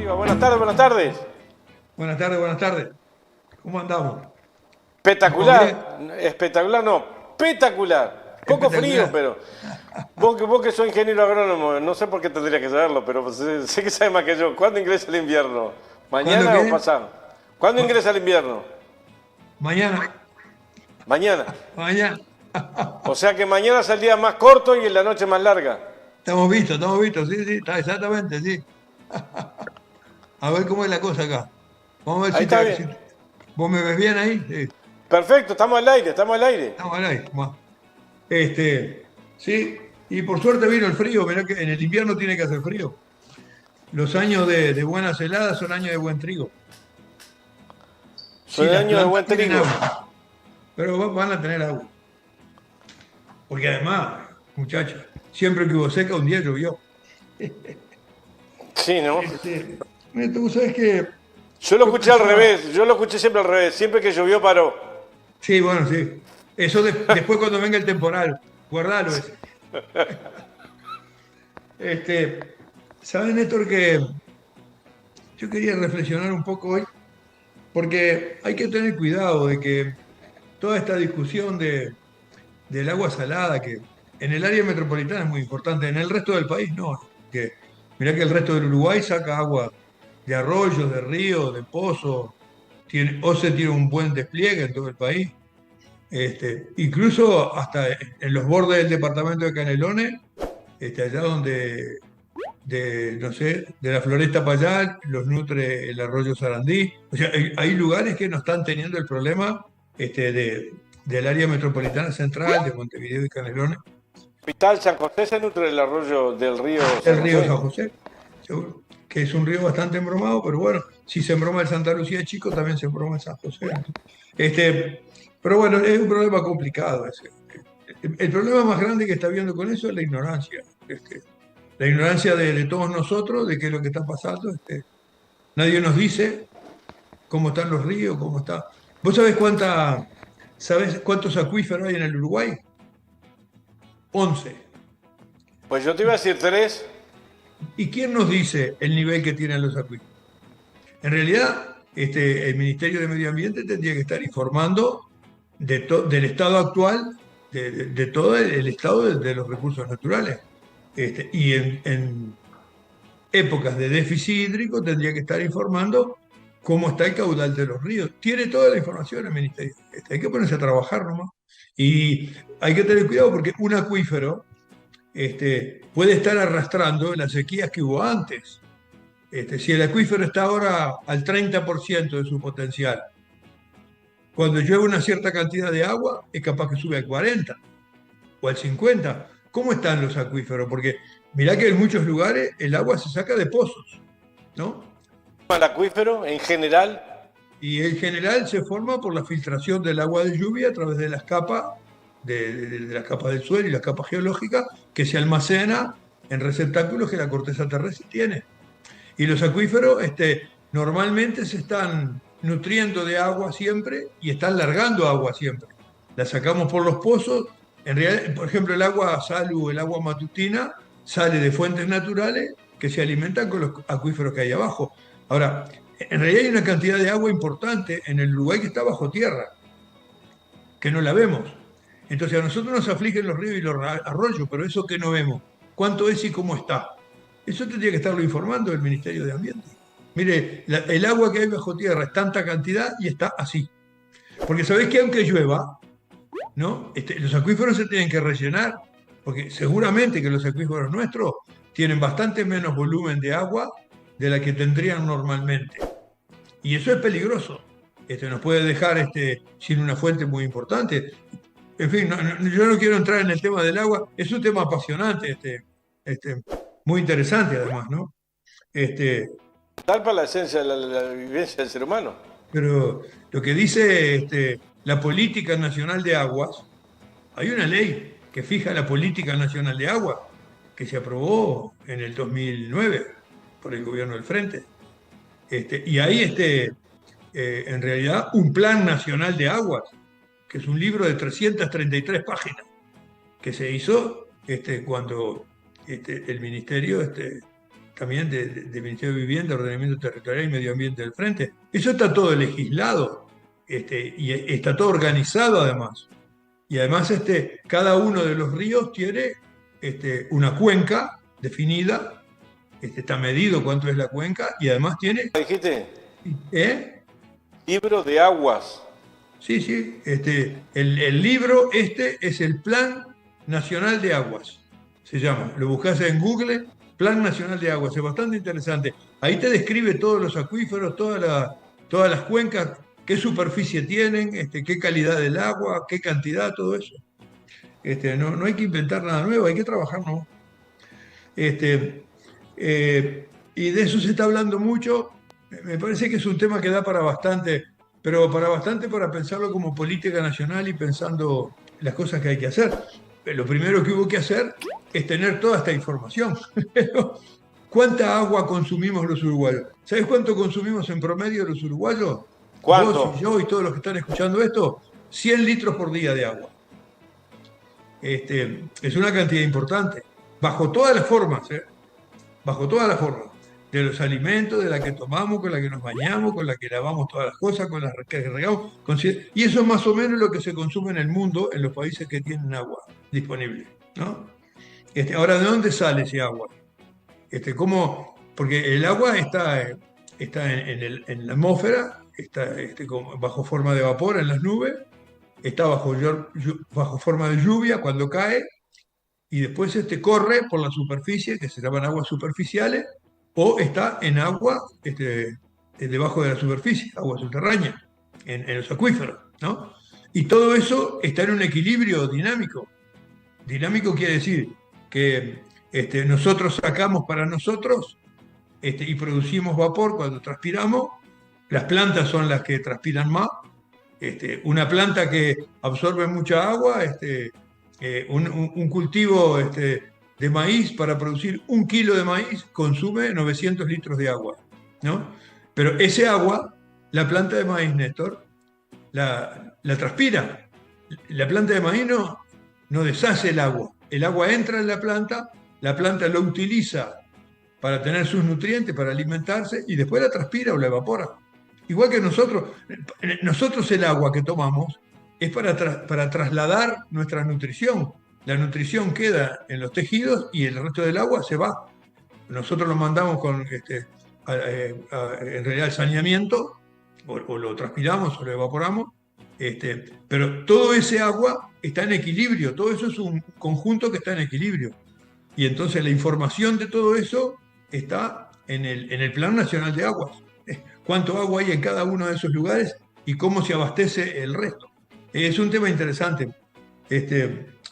Arriba, buenas tardes, buenas tardes. Buenas tardes, buenas tardes. ¿Cómo andamos? ¿Todo bien? Espectacular, espectacular no, espectacular. Poco frío, Espectacular. pero vos que sos ingeniero agrónomo, no sé por qué tendría que saberlo, pero sé que sabes más que yo. ¿Cuándo ingresa el invierno? ¿Cuándo ¿Mañana o qué? pasado? ¿Cuándo Ma- ingresa el invierno? mañana. Mañana. Mañana. O sea que mañana es el día más corto y en la noche más larga. Estamos vistos, sí, sí, está exactamente, sí. A ver cómo es la cosa acá. Vamos a ver Ahí si está bien. vos me ves bien ahí. Sí, Perfecto, estamos al aire, estamos al aire. estamos al aire. Sí, y por suerte vino el frío, mirá que en el invierno tiene que hacer frío. Los años de buenas heladas son años de buen trigo. Si Soy las año de plantas buen tienen trigo. agua, pero van a tener agua. Porque además, muchachos, siempre que hubo seca, un día llovió. Sí, ¿no? Tú sabes que Yo lo yo escuché al pensaba, revés, yo lo escuché siempre al revés. Siempre que llovió paró. sí, bueno, sí. Eso después cuando venga el temporal, guardalo ese. Este, ¿Sabes, Néstor, que yo quería reflexionar un poco hoy? Porque hay que tener cuidado de que toda esta discusión del agua salada, que en el área metropolitana es muy importante, en el resto del país no. Que, mirá que el resto del Uruguay saca agua de arroyos, de ríos, de pozos, OCE tiene un buen despliegue en todo el país. Incluso hasta en los bordes del departamento de Canelones, allá donde, no sé, de la Floresta para allá, los nutre el arroyo Sarandí. O sea, hay lugares que no están teniendo el problema del área metropolitana central, de Montevideo y Canelones, Hospital San José se nutre del arroyo del río San el río José. San José, seguro, que es un río bastante embromado, pero bueno, si se embroma el Santa Lucía Chico, también se embroma el San José. Este, pero bueno, es un problema complicado ese. El problema más grande que está habiendo con eso es la ignorancia. La ignorancia de todos nosotros de qué es lo que está pasando. Nadie nos dice cómo están los ríos, cómo está. ¿Vos sabés cuántos acuíferos hay en el Uruguay? 11. Pues yo te iba a decir tres. ¿Y quién nos dice el nivel que tienen los acuíferos? En realidad, el Ministerio de Medio Ambiente tendría que estar informando del estado actual, de todo el estado de los recursos naturales. Y en épocas de déficit hídrico tendría que estar informando cómo está el caudal de los ríos. Tiene toda la información el Ministerio. Hay que ponerse a trabajar nomás. Y hay que tener cuidado porque un acuífero puede estar arrastrando las sequías que hubo antes. Si el acuífero está ahora al 30% de su potencial, cuando llueve una cierta cantidad de agua, es capaz que sube al 40 o al 50. ¿Cómo están los acuíferos? Porque mirá que en muchos lugares el agua se saca de pozos, ¿no? El acuífero en general. Y en general se forma por la filtración del agua de lluvia a través de las capas, de las capas del suelo y las capas geológicas que se almacena en receptáculos que la corteza terrestre tiene. Y los acuíferos normalmente se están nutriendo de agua siempre y están largando agua siempre. La sacamos por los pozos. En realidad, por ejemplo, el agua salud, el agua matutina, sale de fuentes naturales que se alimentan con los acuíferos que hay abajo. Ahora, en realidad hay una cantidad de agua importante en el Uruguay que está bajo tierra, que no la vemos. Entonces a nosotros nos afligen los ríos y los arroyos, pero eso que no vemos, ¿cuánto es y cómo está? Eso tendría que estarlo informando el Ministerio de Ambiente. Mire, el agua que hay bajo tierra es tanta cantidad y está así. Porque sabés que aunque llueva, ¿no? Los acuíferos se tienen que rellenar, porque seguramente que los acuíferos nuestros tienen bastante menos volumen de agua de la que tendrían normalmente. Y eso es peligroso. Nos puede dejar sin una fuente muy importante. En fin, yo no quiero entrar en el tema del agua, es un tema apasionante, muy interesante además, ¿no? Este, Tal para la esencia de la vivencia del ser humano. pero lo que dice la Política Nacional de Aguas, hay una ley que fija la Política Nacional de Aguas, que se aprobó en el 2009 por el gobierno del Frente. Y ahí, en realidad, un Plan Nacional de Aguas, que es un libro de 333 páginas, que se hizo cuando el ministerio también del Ministerio de Vivienda, Ordenamiento Territorial y Medio Ambiente del Frente. Eso está todo legislado, y está todo organizado además. Y además cada uno de los ríos tiene una cuenca definida, está medido cuánto es la cuenca, y además tiene... ¿Dijiste? ¿Eh? Libro de aguas. Sí, sí, el libro es el Plan Nacional de Aguas, se llama. Lo buscás en Google, Plan Nacional de Aguas, es bastante interesante. Ahí te describe todos los acuíferos, todas las cuencas, qué superficie tienen, qué calidad del agua, qué cantidad, todo eso. No hay que inventar nada nuevo, hay que trabajar, ¿no? Y de eso se está hablando mucho. Me parece que es un tema que da para bastante, pero para pensarlo como política nacional y pensando las cosas que hay que hacer. Lo primero que hubo que hacer es tener toda esta información. ¿Cuánta agua consumimos los uruguayos? ¿Sabes cuánto consumimos en promedio los uruguayos? ¿Cuánto? Vos y yo y todos los que están escuchando esto, 100 litros por día de agua. Es una cantidad importante, bajo todas las formas, bajo todas las formas, de los alimentos, de la que tomamos, con la que nos bañamos, con la que lavamos todas las cosas, con las que regamos. Y eso es más o menos lo que se consume en el mundo, en los países que tienen agua disponible, ¿no? Ahora, ¿de dónde sale ese agua? ¿Cómo? Porque el agua está en la atmósfera, está bajo forma de vapor en las nubes, está bajo forma de lluvia cuando cae, y después corre por la superficie, que se llaman aguas superficiales, o está en agua debajo de la superficie, agua subterránea, en los acuíferos, ¿no? Y todo eso está en un equilibrio dinámico. Dinámico quiere decir que nosotros sacamos para nosotros y producimos vapor cuando transpiramos. Las plantas son las que transpiran más. Una planta que absorbe mucha agua, un cultivo de maíz, para producir 1 kilo de maíz consume 900 litros de agua, ¿no? Pero ese agua, la planta de maíz, Néstor, la transpira. La planta de maíz no deshace el agua entra en la planta lo utiliza para tener sus nutrientes, para alimentarse, y después la transpira o la evapora. Igual que nosotros el agua que tomamos es para trasladar nuestra nutrición. La nutrición queda en los tejidos y el resto del agua se va. Nosotros lo mandamos con, en realidad, el saneamiento, o lo transpiramos o lo evaporamos, pero todo ese agua está en equilibrio, todo eso es un conjunto que está en equilibrio. Y entonces la información de todo eso está en el Plan Nacional de Aguas. Cuánto agua hay en cada uno de esos lugares y cómo se abastece el resto. Es un tema interesante.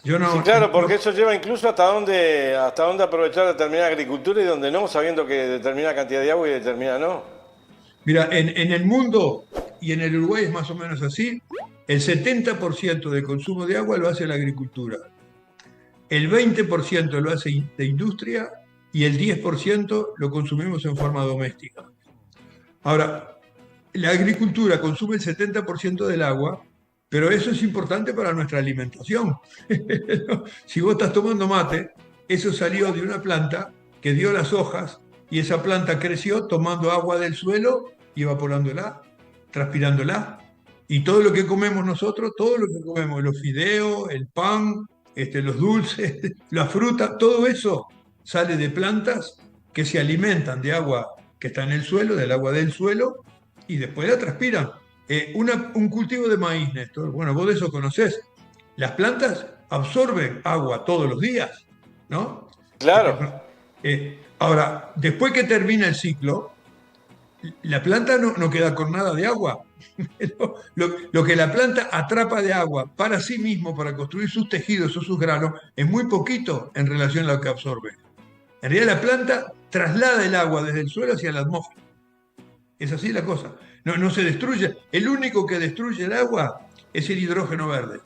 Yo no, Sí, claro, porque eso lleva incluso hasta dónde aprovechar determinada agricultura y dónde no, sabiendo que determinada cantidad de agua y determinada no. Mira, en el mundo y en el Uruguay es más o menos así. El 70% del consumo de agua lo hace la agricultura. El 20% lo hace de industria y el 10% lo consumimos en forma doméstica. Ahora, la agricultura consume el 70% del agua, pero eso es importante para nuestra alimentación. Si vos estás tomando mate, eso salió de una planta que dio las hojas y esa planta creció tomando agua del suelo y evaporándola, transpirándola. Y todo lo que comemos nosotros, todo lo que comemos, los fideos, el pan, los dulces, la fruta, todo eso sale de plantas que se alimentan de agua que está en el suelo, del agua del suelo, y después la transpiran. Un cultivo de maíz, Néstor, bueno, vos de eso conocés. Las plantas absorben agua todos los días, ¿no? Claro. Ahora, después que termina el ciclo, la planta no queda con nada de agua. Lo que la planta atrapa de agua para sí mismo, para construir sus tejidos o sus granos, es muy poquito en relación a lo que absorbe. En realidad la planta traslada el agua desde el suelo hacia la atmósfera. Es así la cosa. No se destruye. El único que destruye el agua es el hidrógeno verde.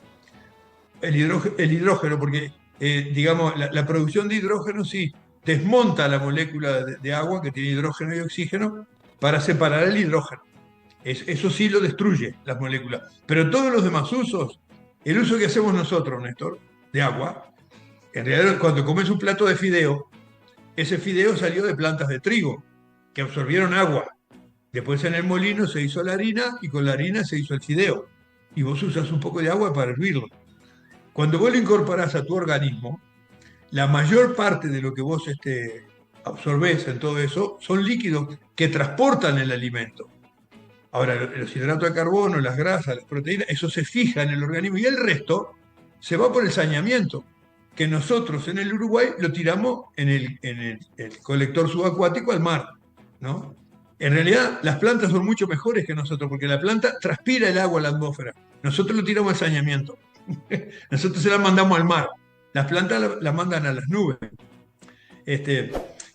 El hidrógeno, porque digamos, la producción de hidrógeno sí desmonta la molécula de agua que tiene hidrógeno y oxígeno para separar el hidrógeno. Eso sí lo destruye, las moléculas. Pero todos los demás usos, el uso que hacemos nosotros, Néstor, de agua, en realidad cuando comes un plato de fideo, ese fideo salió de plantas de trigo que absorbieron agua. Después en el molino se hizo la harina y con la harina se hizo el fideo. Y vos usas un poco de agua para hervirlo. Cuando vos lo incorporás a tu organismo, la mayor parte de lo que vos absorbés en todo eso son líquidos que transportan el alimento. Ahora, los hidratos de carbono, las grasas, las proteínas, eso se fija en el organismo y el resto se va por el saneamiento, que nosotros en el Uruguay lo tiramos en el colector subacuático al mar, ¿no? En realidad, las plantas son mucho mejores que nosotros, porque la planta transpira el agua a la atmósfera. Nosotros lo tiramos al saneamiento. Nosotros se la mandamos al mar. Las plantas la mandan a las nubes.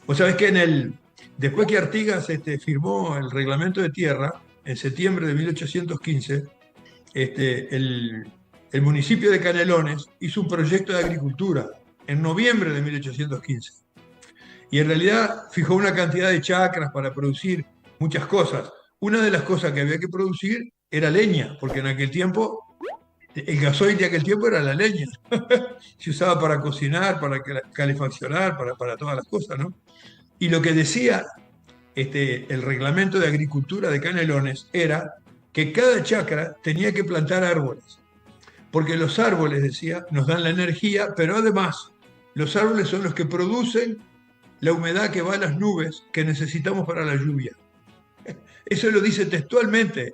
Vos sabés que después que Artigas firmó el reglamento de tierra, en septiembre de 1815, el municipio de Canelones hizo un proyecto de agricultura en noviembre de 1815. Y en realidad fijó una cantidad de chacras para producir muchas cosas. Una de las cosas que había que producir era leña, porque en aquel tiempo, el gasoil de aquel tiempo era la leña. Se usaba para cocinar, para calefaccionar, para todas las cosas, ¿no? Y lo que decía el reglamento de agricultura de Canelones era que cada chacra tenía que plantar árboles, porque los árboles, decía, nos dan la energía, pero además los árboles son los que producen la humedad que va a las nubes que necesitamos para la lluvia. Eso lo dice textualmente.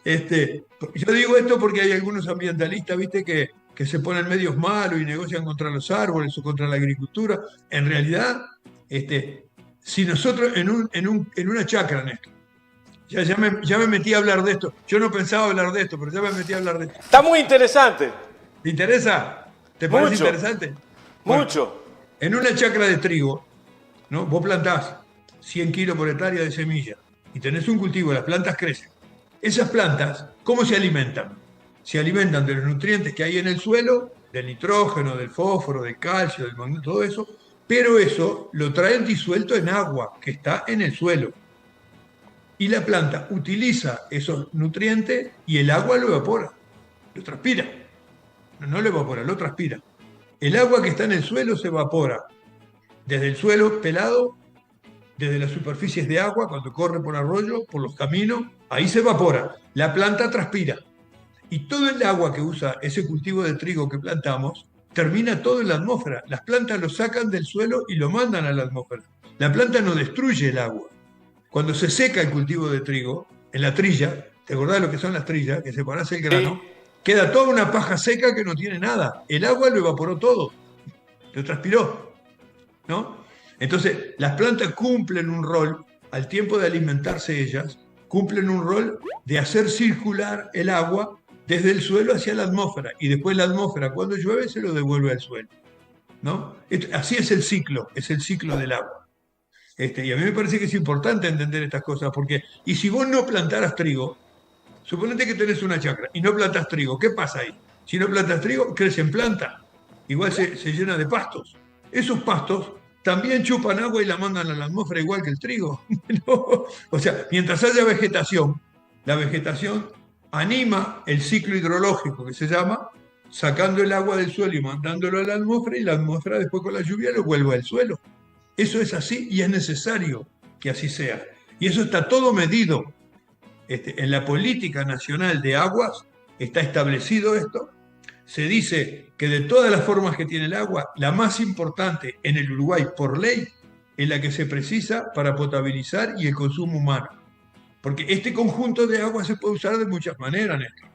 Yo digo esto porque hay algunos ambientalistas, ¿viste?, que se ponen medios malos y negocian contra los árboles o contra la agricultura. En realidad, si nosotros en una chacra, Néstor, ya me metí a hablar de esto. Yo no pensaba hablar de esto, pero ya me metí a hablar de esto. Está muy interesante. ¿Te interesa? ¿Te parece Mucho. interesante? Bueno, Mucho. en una chacra de trigo, ¿no? Vos plantás 100 kilos por hectárea de semilla y tenés un cultivo, las plantas crecen. Esas plantas, ¿cómo se alimentan? Se alimentan de los nutrientes que hay en el suelo, del nitrógeno, del fósforo, del calcio, del magnesio, todo eso, pero eso lo traen disuelto en agua que está en el suelo. Y la planta utiliza esos nutrientes y el agua lo evapora, lo transpira. No lo evapora, lo transpira. El agua que está en el suelo se evapora desde el suelo pelado, desde las superficies de agua, cuando corre por arroyo, por los caminos, ahí se evapora. La planta transpira. Y todo el agua que usa ese cultivo de trigo que plantamos, termina todo en la atmósfera. Las plantas lo sacan del suelo y lo mandan a la atmósfera. La planta no destruye el agua. Cuando se seca el cultivo de trigo, en la trilla, ¿te acordás de lo que son las trillas? Que separás el grano. Sí. Queda toda una paja seca que no tiene nada. El agua lo evaporó todo. Lo transpiró, ¿no? Entonces, las plantas cumplen un rol, al tiempo de alimentarse ellas, cumplen un rol de hacer circular el agua desde el suelo hacia la atmósfera. Y después la atmósfera, cuando llueve, se lo devuelve al suelo, ¿no? Así es el ciclo del agua. Y a mí me parece que es importante entender estas cosas, porque, y si vos no plantaras trigo, suponete que tenés una chacra y no plantás trigo, ¿qué pasa ahí? Si no plantas trigo, crecen plantas, igual se llena de pastos. Esos pastos también chupan agua y la mandan a la atmósfera igual que el trigo. ¿No? O sea, mientras haya vegetación, la vegetación anima el ciclo hidrológico que se llama, sacando el agua del suelo y mandándolo a la atmósfera, y la atmósfera después con la lluvia lo vuelve al suelo. Eso es así y es necesario que así sea. Y eso está todo medido. En la política nacional de aguas está establecido esto. Se dice que de todas las formas que tiene el agua, la más importante en el Uruguay por ley es la que se precisa para potabilizar y el consumo humano. Porque este conjunto de agua se puede usar de muchas maneras, Néstor.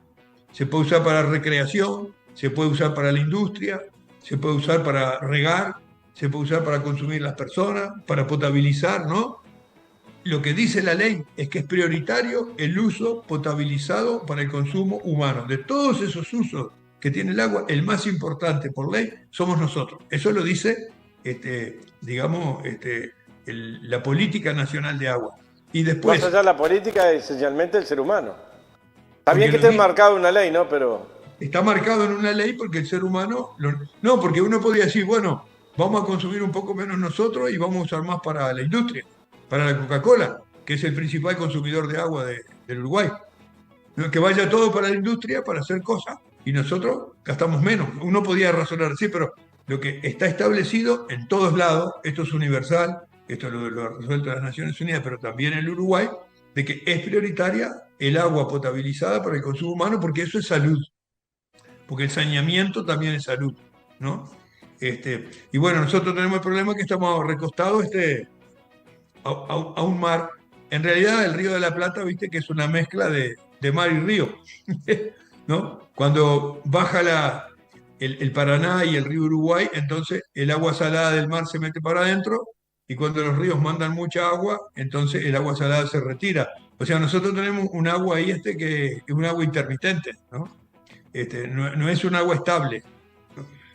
Se puede usar para recreación, se puede usar para la industria, se puede usar para regar, se puede usar para consumir las personas, para potabilizar, ¿no? Lo que dice la ley es que es prioritario el uso potabilizado para el consumo humano. De todos esos usos que tiene el agua, el más importante por ley somos nosotros. Eso lo dice, la política nacional de agua. Y después, Más allá de la política, es esencialmente el ser humano. Está bien que Porque esté marcado en una ley, ¿no? Pero está marcado en una ley porque el ser humano... No, porque uno podría decir, bueno, vamos a consumir un poco menos nosotros y vamos a usar más para la industria, para la Coca-Cola, que es el principal consumidor de agua del Uruguay. Que vaya todo para la industria, para hacer cosas, y nosotros gastamos menos. Uno podía razonar así, pero lo que está establecido en todos lados, esto es universal, esto lo ha resuelto las Naciones Unidas, pero también el Uruguay, de que es prioritaria el agua potabilizada para el consumo humano, porque eso es salud, porque el saneamiento también es salud, ¿no? Y bueno, nosotros tenemos el problema que estamos recostados a un mar. En realidad el Río de la Plata, viste que es una mezcla de mar y río, ¿no? Cuando baja el Paraná y el río Uruguay, entonces el agua salada del mar se mete para adentro y cuando los ríos mandan mucha agua, entonces el agua salada se retira. O sea, nosotros tenemos un agua ahí que es un agua intermitente, ¿no? No es un agua estable.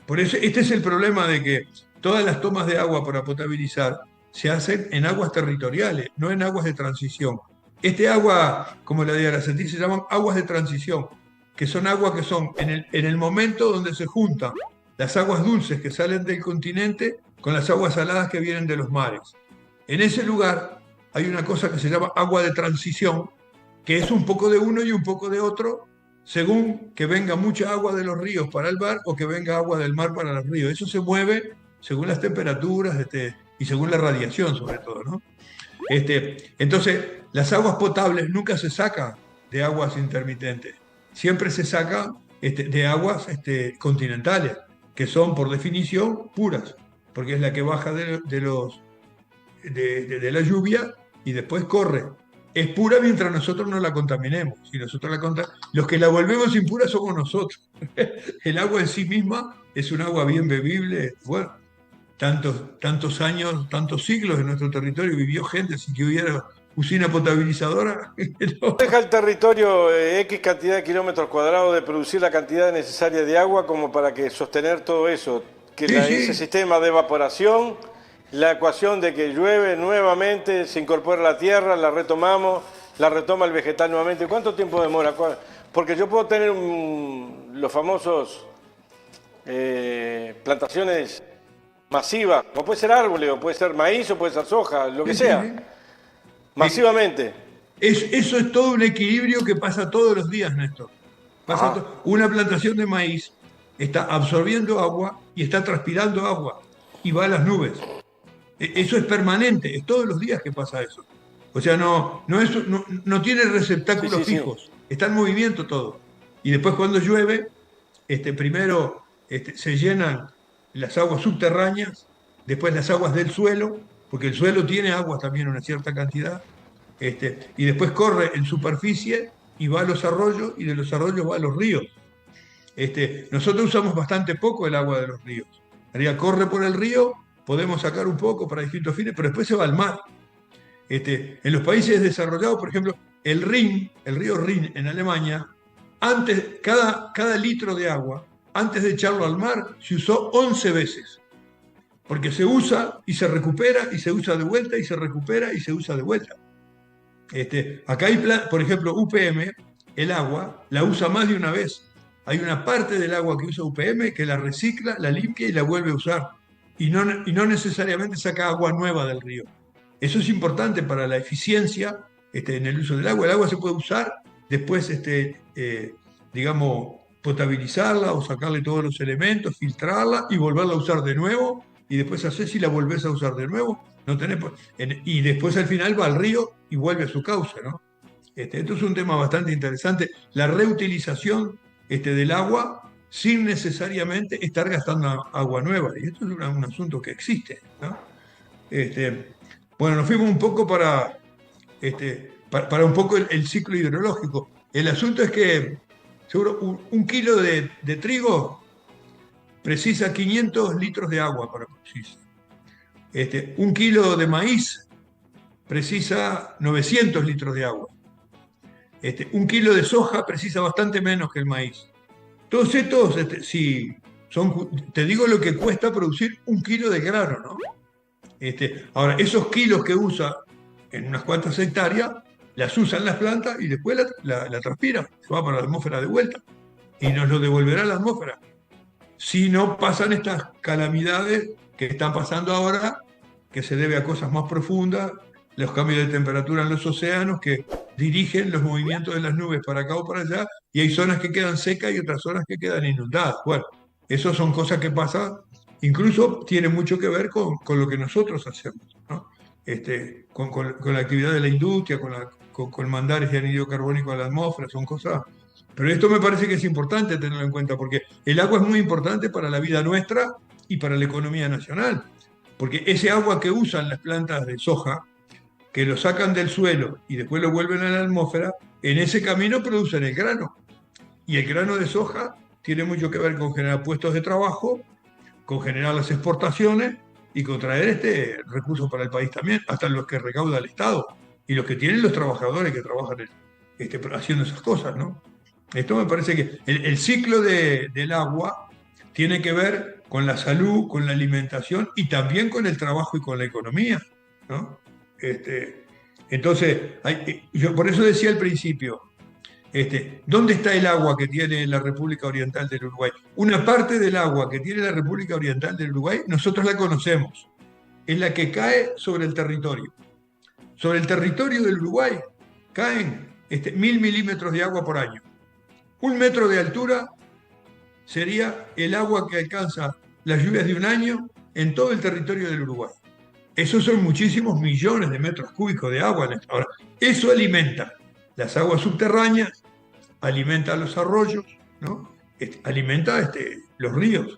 Por eso, este es el problema de que todas las tomas de agua para potabilizar se hacen en aguas territoriales, no en aguas de transición. Este agua, como la de Aracetí, se llaman aguas de transición, que son aguas que son en el momento donde se juntan las aguas dulces que salen del continente con las aguas saladas que vienen de los mares. En ese lugar hay una cosa que se llama agua de transición, que es un poco de uno y un poco de otro, según que venga mucha agua de los ríos para el mar o que venga agua del mar para los ríos. Eso se mueve según las temperaturas y según la radiación, sobre todo, ¿no? Entonces, las aguas potables nunca se sacan de aguas intermitentes, siempre se sacan de aguas continentales, que son por definición puras, porque es la que baja de la lluvia y después corre. Es pura mientras nosotros no la contaminemos. Si nosotros los que la volvemos impura somos nosotros. El agua en sí misma es un agua bien bebible. Bueno, tantos años, tantos siglos en nuestro territorio vivió gente sin que hubiera usina potabilizadora. No. Deja el territorio X cantidad de kilómetros cuadrados de producir la cantidad necesaria de agua como para que sostener todo eso. Que Sí, ese sí. sistema de evaporación, la ecuación de que llueve nuevamente, se incorpora a la tierra, la retomamos, la retoma el vegetal nuevamente. ¿Cuánto tiempo demora? Porque yo puedo tener los famosos plantaciones masivas, o puede ser árboles, o puede ser maíz, o puede ser soja, lo que Sí, sí, sea, sí. masivamente. Eso es todo un equilibrio que pasa todos los días, Néstor. Ajá. Una plantación de maíz está absorbiendo agua y está transpirando agua y va a las nubes. Eso es permanente, es todos los días que pasa eso. O sea, no tiene Sí, receptáculos sí, sí. fijos, está en movimiento todo. Y después cuando llueve, primero se llenan las aguas subterráneas, después las aguas del suelo, porque el suelo tiene agua también una cierta cantidad, y después corre en superficie y va a los arroyos y de los arroyos va a los ríos. Nosotros usamos bastante poco el agua de los ríos. En realidad corre por el río, podemos sacar un poco para distintos fines, pero después se va al mar. En los países desarrollados, por ejemplo, el río Rin en Alemania, cada litro de agua, antes de echarlo al mar, se usó 11 veces. Porque se usa y se recupera y se usa de vuelta y se recupera y se usa de vuelta. Acá hay, por ejemplo, UPM, el agua, la usa más de una vez. Hay una parte del agua que usa UPM que la recicla, la limpia y la vuelve a usar. Y no necesariamente saca agua nueva del río. Eso es importante para la eficiencia en el uso del agua. El agua se puede usar, después, digamos, potabilizarla o sacarle todos los elementos, filtrarla y volverla a usar de nuevo. Y después hacer si la volvés a usar de nuevo. No tenés, y después al final va al río y vuelve a su cauce, ¿no? Esto es un tema bastante interesante. La reutilización del agua sin necesariamente estar gastando agua nueva. Y esto es un asunto que existe, ¿no? Bueno, nos fuimos un poco para un poco el ciclo hidrológico. El asunto es que seguro un kilo de trigo precisa 500 litros de agua para producirse. Un kilo de maíz precisa 900 litros de agua. Un kilo de soja precisa bastante menos que el maíz. Todos estos, te digo lo que cuesta producir un kilo de grano, ¿no? Ahora, esos kilos que usa en unas cuantas hectáreas, las usan las plantas y después la transpiran, se va para la atmósfera de vuelta y nos lo devolverá a la atmósfera. Si no pasan estas calamidades que están pasando ahora, que se debe a cosas más profundas, los cambios de temperatura en los océanos que dirigen los movimientos de las nubes para acá o para allá, y hay zonas que quedan secas y otras zonas que quedan inundadas. Bueno, esas son cosas que pasan incluso tiene mucho que ver con lo que nosotros hacemos, ¿no? Con la actividad de la industria, con mandar ese anhídrido carbónico a la atmósfera, son cosas. Pero esto me parece que es importante tenerlo en cuenta, porque el agua es muy importante para la vida nuestra y para la economía nacional. Porque ese agua que usan las plantas de soja, que lo sacan del suelo y después lo vuelven a la atmósfera, en ese camino producen el grano. Y el grano de soja tiene mucho que ver con generar puestos de trabajo, con generar las exportaciones y con traer recursos para el país también, hasta los que recauda el Estado y los que tienen los trabajadores que trabajan haciendo esas cosas, ¿no? Esto me parece que el ciclo del agua tiene que ver con la salud, con la alimentación y también con el trabajo y con la economía, ¿no? Entonces, yo por eso decía al principio, ¿dónde está el agua que tiene la República Oriental del Uruguay? Una parte del agua que tiene la República Oriental del Uruguay, nosotros la conocemos, es la que cae sobre el territorio. Sobre el territorio del Uruguay caen 1000 milímetros de agua por año. 1 metro de altura sería el agua que alcanza las lluvias de un año en todo el territorio del Uruguay. Esos son muchísimos millones de metros cúbicos de agua. Ahora, eso alimenta las aguas subterráneas, alimenta los arroyos, ¿no? Alimenta los ríos.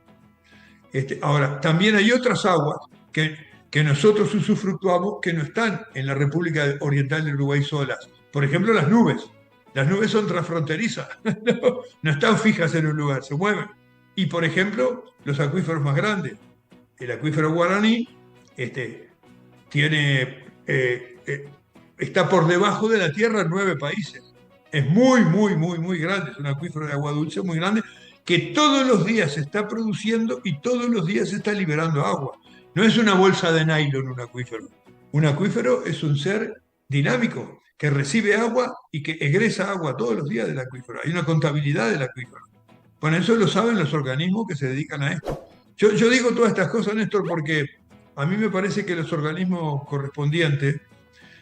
Ahora, también hay otras aguas que nosotros usufructuamos que no están en la República Oriental del Uruguay solas. Por ejemplo, las nubes. Las nubes son transfronterizas, no están fijas en un lugar, se mueven. Y, por ejemplo, los acuíferos más grandes. El acuífero Guaraní está por debajo de la tierra en 9 países. Es muy, muy, muy, muy grande. Es un acuífero de agua dulce muy grande que todos los días se está produciendo y todos los días se está liberando agua. No es una bolsa de nylon un acuífero. Un acuífero es un ser dinámico que recibe agua y que egresa agua todos los días del acuífero. Hay una contabilidad del acuífero. Bueno, eso lo saben los organismos que se dedican a esto. Yo digo todas estas cosas, Néstor, porque a mí me parece que los organismos correspondientes,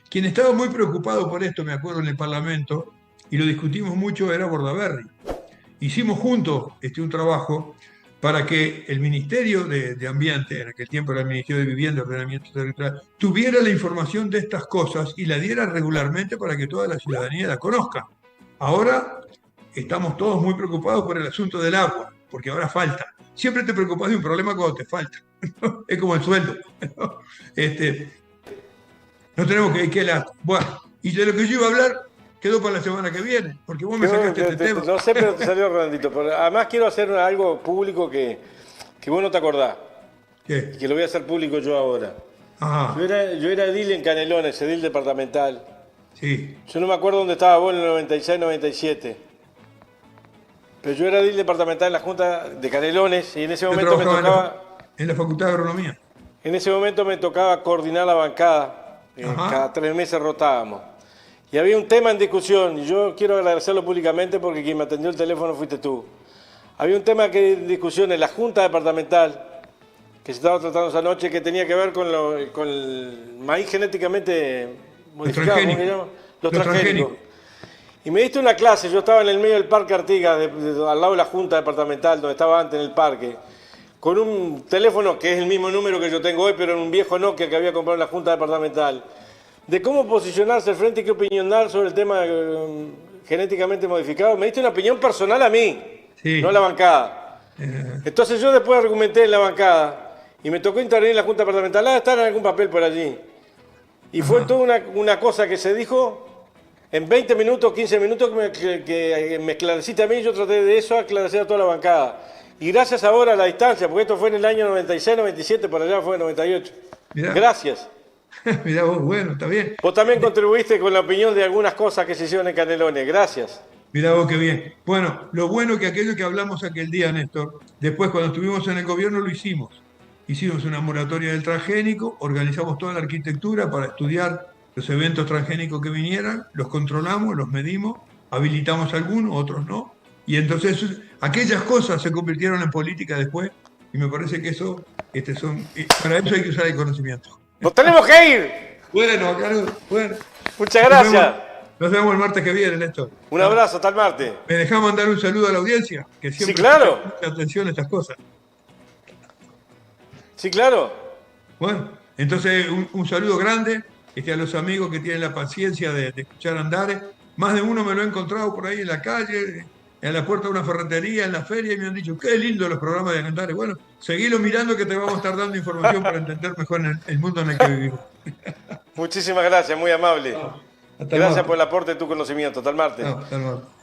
quien estaba muy preocupado por esto, me acuerdo en el Parlamento, y lo discutimos mucho, era Bordaberry. Hicimos juntos un trabajo para que el Ministerio de Ambiente, en aquel tiempo era el Ministerio de Vivienda y Ordenamiento Territorial, tuviera la información de estas cosas y la diera regularmente para que toda la ciudadanía la conozca. Ahora estamos todos muy preocupados por el asunto del agua, porque ahora falta. Siempre te preocupas de un problema cuando te falta. Es como el sueldo. No tenemos que hablar. Bueno, y de lo que yo iba a hablar quedó para la semana que viene, porque vos me sacaste este tema. No sé, pero te salió redondito. Además quiero hacer algo público que vos no te acordás. ¿Qué? Y que lo voy a hacer público yo ahora. Ajá. Yo era edil en Canelones, edil departamental. Sí. Yo no me acuerdo dónde estaba vos en el 96, 97. Pero yo era edil departamental en la Junta de Canelones y en ese momento me tocaba... En la Facultad de Agronomía. En ese momento me tocaba coordinar la bancada. Cada 3 meses rotábamos. Y había un tema en discusión, y yo quiero agradecerlo públicamente porque quien me atendió el teléfono fuiste tú. Había un tema en discusión en la Junta Departamental, que se estaba tratando esa noche, que tenía que ver con el maíz genéticamente modificado, ¿cómo se llama? Los transgénicos. Y me diste una clase, yo estaba en el medio del Parque Artigas, al lado de la Junta Departamental, donde estaba antes en el parque, con un teléfono que es el mismo número que yo tengo hoy, pero en un viejo Nokia que había comprado en la Junta Departamental, de cómo posicionarse al frente y qué opinión dar sobre el tema genéticamente modificado. Me diste una opinión personal a mí, sí, no a la bancada. Entonces yo después argumenté en la bancada y me tocó intervenir en la Junta Departamental, estar en algún papel por allí. Y fue toda una cosa que se dijo en 20 minutos, 15 minutos que me esclareciste a mí, yo traté de eso aclarecer a toda la bancada. Y gracias ahora a la distancia, porque esto fue en el año 96, 97, por allá fue en 98. Mirá. Gracias. Mirá vos, bueno, está bien. Vos también contribuiste con la opinión de algunas cosas que se hicieron en Canelones. Gracias. Mirá vos, qué bien. Bueno, lo bueno que aquello que hablamos aquel día, Néstor, después cuando estuvimos en el gobierno lo hicimos. Hicimos una moratoria del transgénico, organizamos toda la arquitectura para estudiar los eventos transgénicos que vinieran, los controlamos, los medimos, habilitamos algunos, otros no. Y entonces aquellas cosas se convirtieron en política después y me parece que eso, para eso hay que usar el conocimiento. ¡Nos tenemos que ir! Bueno, Carlos, bueno. Muchas gracias. Nos vemos el martes que viene, Néstor. Un abrazo, hasta el martes. ¿Me dejás mandar un saludo a la audiencia? Que siempre sí, claro. presta mucha atención a estas cosas. Sí, claro. Bueno, entonces un saludo grande a los amigos que tienen la paciencia de escuchar Andares. Más de uno me lo he encontrado por ahí en la calle, en la puerta de una ferretería, en la feria, y me han dicho, qué lindo los programas de Andares. Bueno, seguilo mirando que te vamos a estar dando información para entender mejor el mundo en el que vivimos. Muchísimas gracias, muy amable. Chao. Hasta Gracias luego. por el aporte de tu conocimiento. Hasta el martes. Chao, hasta luego.